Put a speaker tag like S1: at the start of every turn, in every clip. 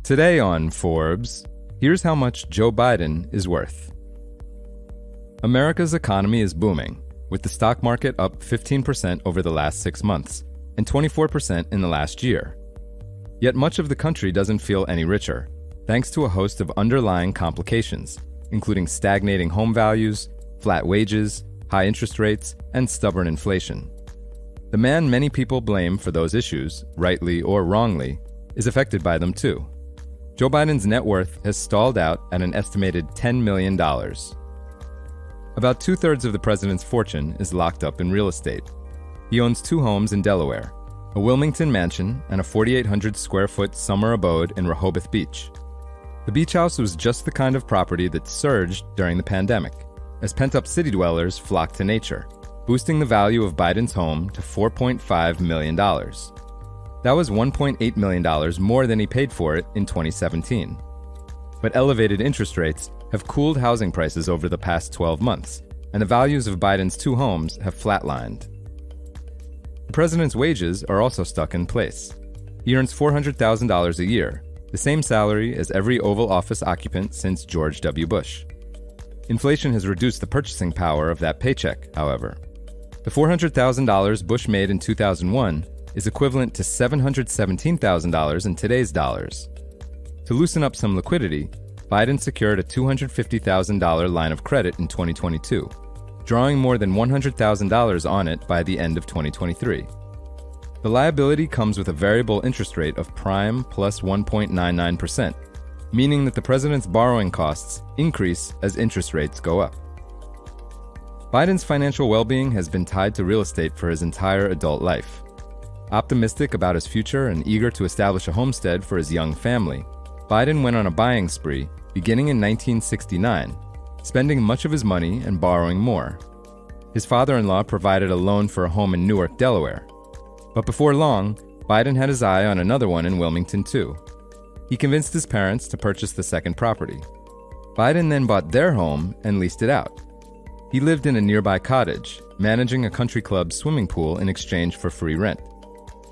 S1: Today on Forbes, here's how much Joe Biden is worth. America's economy is booming, with the stock market up 15% over the last 6 months and 24% in the last year. Yet much of the country doesn't feel any richer, thanks to a host of underlying complications, including stagnating home values, flat wages, high interest rates, and stubborn inflation. The man many people blame for those issues, rightly or wrongly, is affected by them too. Joe Biden's net worth has stalled out at an estimated $10 million. About 2/3 of the president's fortune is locked up in real estate. He owns 2 homes in Delaware, a Wilmington mansion and a 4,800 square foot summer abode in Rehoboth Beach. The beach house was just the kind of property that surged during the pandemic, as pent-up city dwellers flocked to nature, boosting the value of Biden's home to $4.5 million. That was $1.8 million more than he paid for it in 2017. But elevated interest rates have cooled housing prices over the past 12 months, and the values of Biden's 2 homes have flatlined. The president's wages are also stuck in place. He earns $400,000 a year, the same salary as every Oval Office occupant since George W. Bush. Inflation has reduced the purchasing power of that paycheck, however. The $400,000 Bush made in 2001 is equivalent to $717,000 in today's dollars. To loosen up some liquidity, Biden secured a $250,000 line of credit in 2022, drawing more than $100,000 on it by the end of 2023. The liability comes with a variable interest rate of prime plus 1.99%, meaning that the president's borrowing costs increase as interest rates go up. Biden's financial well-being has been tied to real estate for his entire adult life. Optimistic about his future and eager to establish a homestead for his young family, Biden went on a buying spree beginning in 1969, spending much of his money and borrowing more. His father-in-law provided a loan for a home in Newark, Delaware. But before long, Biden had his eye on another one in Wilmington too. He convinced his parents to purchase the second property. Biden then bought their home and leased it out. He lived in a nearby cottage, managing a country club's swimming pool in exchange for free rent.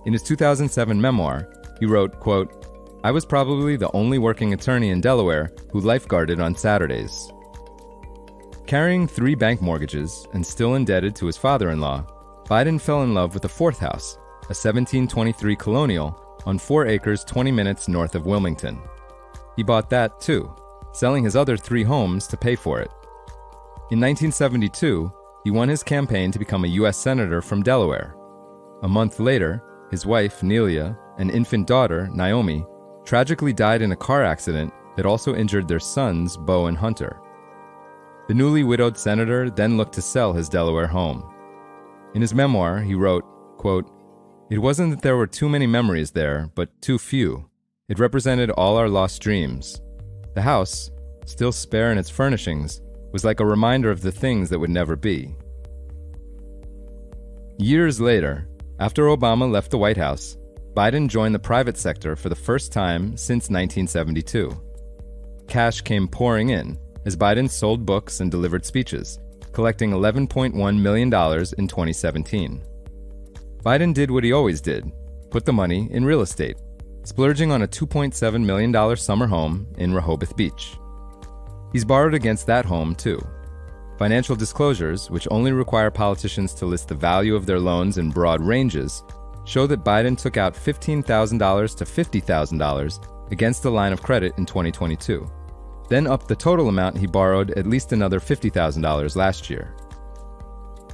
S1: In his 2007 memoir, he wrote, quote, "I was probably the only working attorney in Delaware who lifeguarded on Saturdays." Carrying 3 bank mortgages and still indebted to his father-in-law, Biden fell in love with a 4th house, a 1723 colonial on 4 acres 20 minutes north of Wilmington. He bought that too, selling his other 3 homes to pay for it. In 1972, he won his campaign to become a U.S. Senator from Delaware. A month later, his wife, Nelia, and infant daughter, Naomi, tragically died in a car accident that also injured their sons, Bo and Hunter. The newly widowed senator then looked to sell his Delaware home. In his memoir, he wrote, quote, "It wasn't that there were too many memories there, but too few. It represented all our lost dreams. The house, still spare in its furnishings, was like a reminder of the things that would never be." Years later, after Obama left the White House, Biden joined the private sector for the first time since 1972. Cash came pouring in as Biden sold books and delivered speeches, collecting $11.1 million in 2017. Biden did what he always did, put the money in real estate, splurging on a $2.7 million summer home in Rehoboth Beach. He's borrowed against that home too. Financial disclosures, which only require politicians to list the value of their loans in broad ranges, show that Biden took out $15,000 to $50,000 against the line of credit in 2022, then upped the total amount he borrowed at least another $50,000 last year.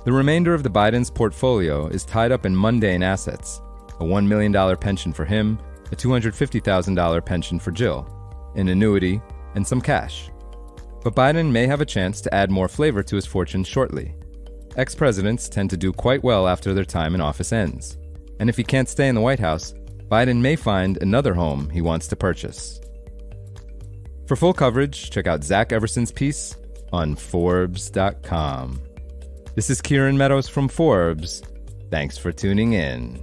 S1: The remainder of the Biden's portfolio is tied up in mundane assets, a $1 million pension for him, a $250,000 pension for Jill, an annuity, and some cash. But Biden may have a chance to add more flavor to his fortune shortly. Ex-presidents tend to do quite well after their time in office ends. And if he can't stay in the White House, Biden may find another home he wants to purchase. For full coverage, check out Zach Everson's piece on Forbes.com. This is Kieran Meadows from Forbes. Thanks for tuning in.